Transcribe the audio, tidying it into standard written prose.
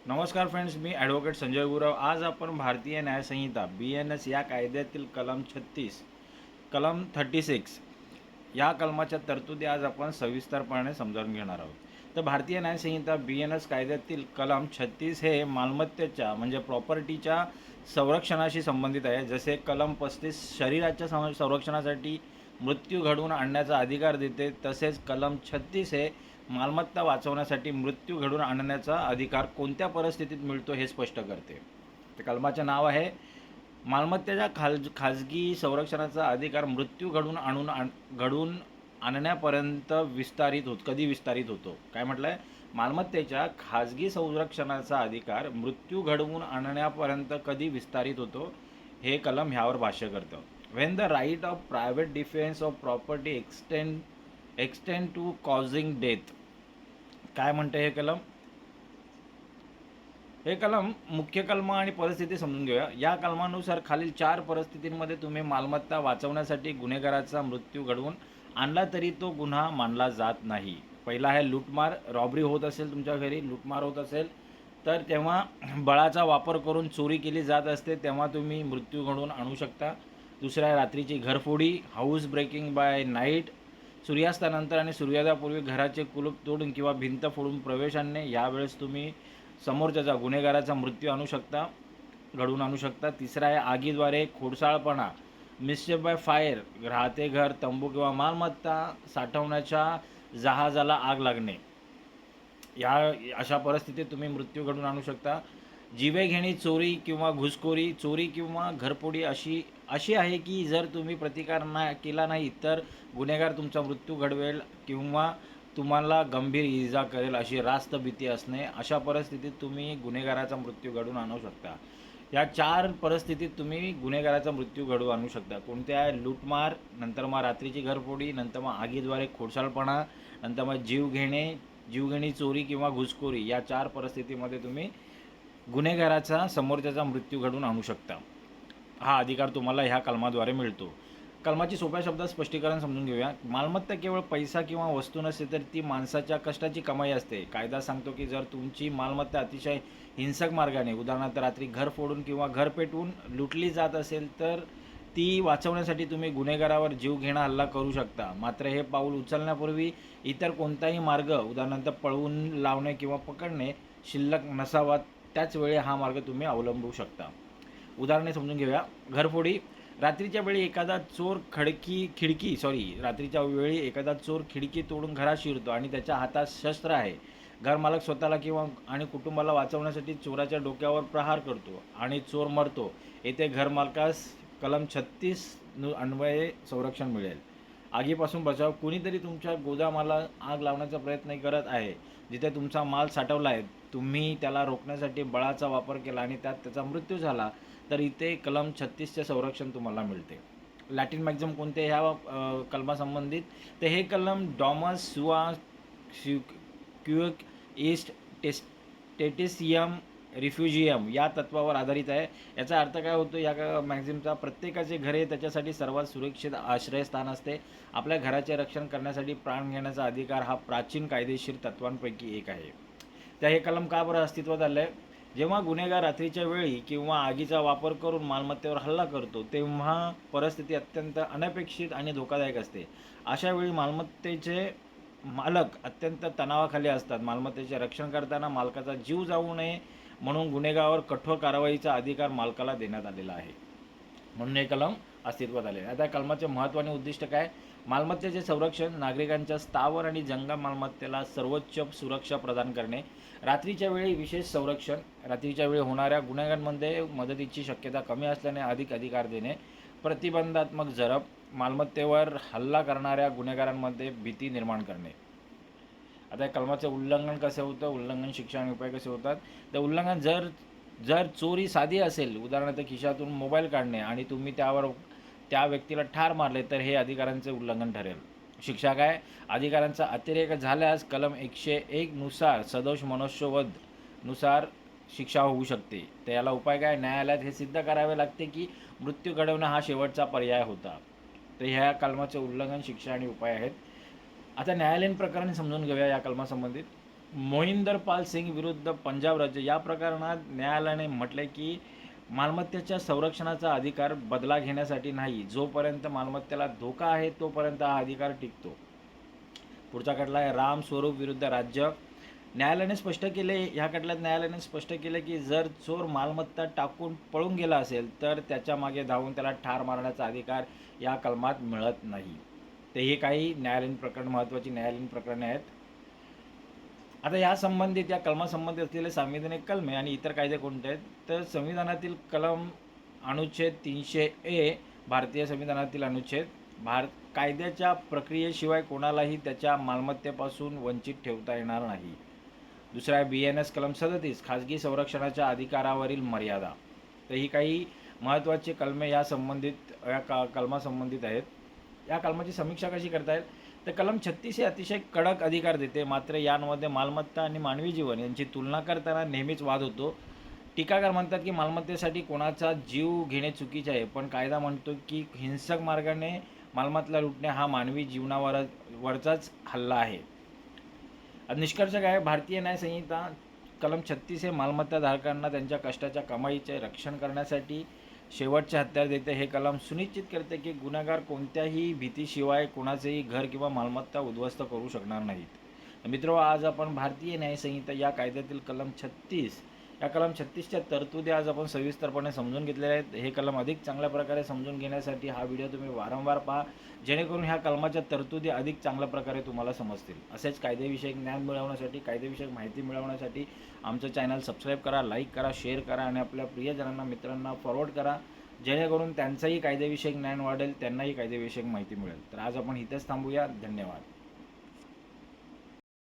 नमस्कार फ्रेंड्स, मी ॲडव्होकेट संजय गुरव. आज आपण भारतीय न्यायसंहिता BNS या कायद्यातील कलम 36, कलम 36 या कलमाच्या तरतुदी आज आपण सविस्तरपणे समजावून घेणार आहोत. तर भारतीय न्यायसंहिता BNS कायद्यातील कलम 36 हे मालमत्तेच्या म्हणजे प्रॉपर्टीच्या संरक्षणाशी संबंधित आहे. जसे कलम 35 शरीराच्या संरक्षणासाठी मृत्यू घडवून आणण्याचा अधिकार देते, तसेच कलम 36 हे मालमत्ता वाचवण्यासाठी मृत्यू घडवून आणण्याचा अधिकार कोणत्या परिस्थितीत मिळतो हे स्पष्ट करते. तर कलमाचे नाव आहे मालमत्तेच्या खाजगी संरक्षणाचा अधिकार मृत्यू घडवून आणण्यापर्यंत कधी विस्तारित होतो. काय म्हटलं आहे? मालमत्तेच्या खाजगी संरक्षणाचा अधिकार मृत्यू घडवून आणण्यापर्यंत कधी विस्तारित होतो हे कलम ह्यावर भाष्य करतं. When the right of private defence of property extend to causing death. काय म्हणते हे कलम? हे कलम मुख्य कलम आणि परिस्थिती समजून घेऊया. या कलमानुसार खालील 4 परिस्थितींमध्ये तुम्ही मालमत्ता वाचवण्यासाठी गुन्हेगाराचा मृत्यू घडवून आणला तरी तो गुन्हा मानला जात नाही. पहिला आहे लूटमार. रॉबरी होत असेल, तुमच्या घरी लूटमार होत असेल तर तेव्हा बळाचा वापर करून चोरी केली जात असते, तेव्हा तुम्ही मृत्यू घडवून आणू शकता. दुसरा आहे रात्रीची घरफोडी, हाऊस ब्रेकिंग बाय नाईट. सूर्यास्तानंतर आणि सूर्योदयापूर्वी घराचे कुलूप तोडून किंवा भिंत फोडून प्रवेश आणणे. यावेळेस तुम्ही समोरच्याचा गुन्हेगाराचा मृत्यू घडवून आणू शकता. तिसरा आहे आगीद्वारे खोडसाळपणा, मिस्चिफ बाय फायर. राहते घर, तंबू किंवा मालमत्ता साठवण्याच्या जहाजाला आग लागणे. या अशा परिस्थितीत तुम्ही मृत्यू घडवून आणू शकता. जीवे घेणे, चोरी किंवा घुसखोरी. चोरी किंवा घरफोडी अशी आहे की जर तुम्ही प्रतिकार केला नाही तर गुन्हेगार तुमचा मृत्यू घडवेल किंवा तुम्हाला गंभीर इजा करेल अशी रास्त भीती असणे. अशा परिस्थितीत तुम्ही गुन्हेगाराचा मृत्यू घडवून आणू शकता. या 4 परिस्थितीत तुम्ही गुन्हेगाराचा मृत्यू घडवून आणू शकता. कोणत्या आहे? लूटमार, नंतर मग रात्रीची घरफोडी, नंतर मग आगीद्वारे खोडसाळपणा, नंतर मग जीवघेणी चोरी किंवा घुसखोरी. या 4 परिस्थितीमध्ये तुम्ही गुन्हेगाराचा समोरच्याचा मृत्यू घडवून आणू शकता. हा अधिकार तुम्हाला ह्या कलमाद्वारे मिळतो. कलमाची सोप्या शब्दात स्पष्टीकरण समजून घेऊया. मालमत्ता केवळ पैसा किंवा वस्तू नसते तर ती माणसाच्या कष्टाची कमाई असते. कायदा सांगतो की जर तुमची मालमत्ता अतिशय हिंसक मार्गाने, उदाहरणार्थ रात्री घर फोडून किंवा घर पेटवून लुटली जात असेल तर ती वाचवण्यासाठी तुम्ही गुन्हेगारावर जीवघेणा हल्ला करू शकता. मात्र हे पाऊल उचलण्यापूर्वी इतर कोणताही मार्ग, उदाहरणार्थ पळवून लावणे किंवा पकडणे शिल्लक नसावा. त्याच वेळी हा मार्ग तुम्ही अवलंबू शकता. उदाहरणे समजून घेऊया. घरफोडी. रात्रीच्या वेळी एखादा चोर खिडकी तोडून घरात शिरतो आणि त्याच्या हातात शस्त्र आहे. घरमालक स्वतःला आणि कुटुंबाला वाचवण्यासाठी चोराच्या डोक्यावर प्रहार करतो आणि चोर मरतो. येथे घरमालकास कलम 36 अन्वये संरक्षण मिळेल. आगीपासून बचाव. कुणीतरी तुमच्या गोदामाला आग लावण्याचा प्रयत्न करत आहे जिथे तुमचा माल साठवला आहे. तुम्ही त्याला रोखण्यासाठी बळाचा वापर केला आणि त्यात त्याचा मृत्यू झाला तर इथे कलम 36चे संरक्षण तुम्हाला मिळते. लॅटिन मॅक्झिम कोणते ह्या कलमासंबंधित? तर हे कलम डॉमस सुआ क्युक ईस्ट टेटिसियम रिफ्युजियम या तत्वावर आधारित आहे. याचा अर्थ काय होतो? या मॅक्झिमचा प्रत्येकाचे घरे त्याच्यासाठी सर्वात सुरक्षित आश्रयस्थान असते. आपल्या घराचे रक्षण करण्यासाठी प्राण घेण्याचा अधिकार हा प्राचीन कायदेशीर तत्वांपैकी एक आहे. तर हे कलम का बरं अस्तित्वात आलं आहे? जेव्हा गुन्हेगार रात्रीच्या वेळी किंवा आगीचा वापर करून मालमत्तेवर हल्ला करतो तेव्हा परिस्थिती अत्यंत अनपेक्षित आणि धोकादायक असते. अशा वेळी मालमत्तेचे मालक अत्यंत तणावाखाली असतात. मालमत्तेचे रक्षण करताना मालकाचा जीव जाऊ नये म्हणून गुन्हेगारावर कठोर कारवाईचा अधिकार मालकाला देण्यात आलेला आहे. म्हणून हे कलम अस्तित्वात आले. आता कलमाचे महत्त्व आणि उद्दिष्ट काय? मालमत्तेचे संरक्षण, नागरिकांच्या स्थावर आणि जंगम मालमत्तेला सर्वोच्च सुरक्षा प्रदान करणे, रात्रीच्या वेळी विशेष संरक्षण, रात्रीच्या वेळी होणाऱ्या गुन्ह्यांमध्ये मदतीची शक्यता कमी असल्याने अधिक अधिकार देणे, प्रतिबंधात्मक जरब, मालमत्तेवर हल्ला करणाऱ्या गुन्हेगारांमध्ये भीती निर्माण करणे. आता या कलमाचे उल्लंघन कसे होतं? उल्लंघन, शिक्षा आणि उपाय कसे होतात? तर उल्लंघन जर चोरी साधी असेल, उदाहरणार्थ खिशातून मोबाईल काढणे आणि तुम्ही त्या व्यक्तीला ठार मारले तर हे अधिकारांचे उल्लंघन ठरेल. शिक्षा काय? अधिकारांचा अतिरेक झाल्यास कलम 101 नुसार सदोष मनुष्यवध नुसार शिक्षा होऊ शकते. तर याला उपाय काय? न्यायालयात हे सिद्ध करावे लागते की मृत्यू घडवणं हा शेवटचा पर्याय होता. तर ह्या कलमाचे उल्लंघन, शिक्षा आणि उपाय आहेत. आता न्यायालयीन प्रकरण समजून घेऊया या कलमासंबंधित. मोहिंदर पाल सिंग विरुद्ध पंजाब राज्य या प्रकरणात न्यायालयाने म्हटले की मालमत्तेच्या संरक्षणाचा अधिकार बदला घेण्यासाठी नाही, जोपर्यंत मालमत्तेला धोका आहे तोपर्यंत हा अधिकार टिकतो. पुढचा खटला आहे राम स्वरूप विरुद्ध राज्य. न्यायालयाने स्पष्ट केले, ह्या खटल्यात न्यायालयाने स्पष्ट केले की जर चोर मालमत्ता टाकून पळून गेला असेल तर त्याच्या मागे धावून त्याला ठार मारण्याचा अधिकार या कलमात मिळत नाही. तर हे काही न्यायालयीन प्रकरण, महत्त्वाची न्यायालयीन प्रकरणे आहेत. आता या संबंधित, या कलमासंबंधित असलेले संविधानिक कलमे आणि इतर कायदे कोणते आहेत, तर संविधानातील कलम अनुच्छेद 300A, भारतीय संविधानातील अनुच्छेद, कायद्याच्या प्रक्रियेशिवाय कोणालाही त्याच्या मालमत्तेपासून वंचित ठेवता येणार नाही. दुसरा आहे BNS कलम 37, खाजगी संरक्षणाच्या अधिकारावरील मर्यादा. तर ही काही महत्त्वाची कलमे या संबंधित, या कलमासंबंधित आहेत. या कलमाची समीक्षा कशी करता येईल, तर कलम 36 हे अतिशय कडक अधिकार देते, मात्र यांमध्ये मालमत्ता आणि मानवी जीवन यांची तुलना करताना नेहमीच वाद होतो. टीकाकार म्हणतात की मालमत्तेसाठी कोणाचा जीव घेणे चुकीचे आहे, पण कायदा म्हणतो की हिंसक मार्गाने मालमत्ता लुटणे हा मानवी जीवनावरचाच हल्ला आहे. निष्कर्ष काय, भारतीय न्याय संहिता कलम 36 हे मालमत्ताधारकांना त्यांच्या कष्टाच्या कमाईचे रक्षण करण्यासाठी शेवटचे हत्यार देते. हे कलम सुनिश्चित करते की गुन्हेगार कोणत्याही भीतीशिवाय कोणाचेही घर किंवा मालमत्ता उद्ध्वस्त करू शकणार नाहीत. मित्रो, आज आपण भारतीय न्याय संहिता या कायद्यातील कलम 36, या कलम 36च्या तरतुदी आज आपण सविस्तरपणे समजून घेतलेल्या आहेत. हे कलम अधिक चांगल्या प्रकारे समजून घेण्यासाठी हा व्हिडिओ तुम्ही वारंवार पहा, जेणेकरून ह्या कलमाच्या तरतुदी अधिक चांगल्या प्रकारे तुम्हाला समजतील. असेच कायदेविषयक ज्ञान मिळवण्यासाठी, कायदेविषयक माहिती मिळवण्यासाठी आमचं चॅनल सबस्क्राईब करा, लाईक करा, शेअर करा आणि आपल्या प्रियजनांना, मित्रांना फॉरवर्ड करा, जेणेकरून त्यांचंही कायदेविषयक ज्ञान वाढेल, त्यांनाही कायदेविषयक माहिती मिळेल. तर आज आपण इथेच थांबूया. धन्यवाद.